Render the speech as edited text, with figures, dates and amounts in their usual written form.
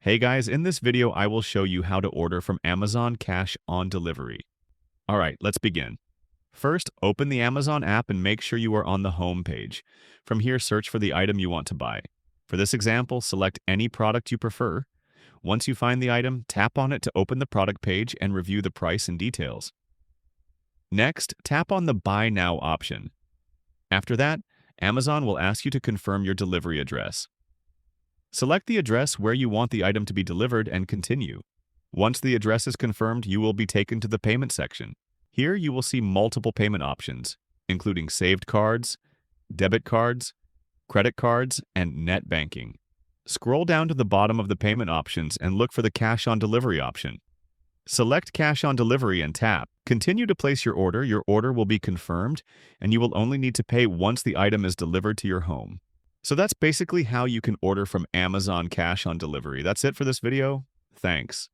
Hey guys, in this video I will show you how to order from Amazon Cash on Delivery. Alright, let's begin. First, open the Amazon app and make sure you are on the home page. From here, search for the item you want to buy. For this example, select any product you prefer. Once you find the item, tap on it to open the product page and review the price and details. Next, tap on the Buy Now option. After that, Amazon will ask you to confirm your delivery address. Select the address where you want the item to be delivered and continue. Once the address is confirmed, you will be taken to the payment section. Here you will see multiple payment options, including saved cards, debit cards, credit cards, and net banking. Scroll down to the bottom of the payment options and look for the Cash on Delivery option. Select Cash on Delivery and tap. Continue to place your order. Your order will be confirmed, and you will only need to pay once the item is delivered to your home. So that's basically how you can order from Amazon Cash on Delivery. That's it for this video. Thanks.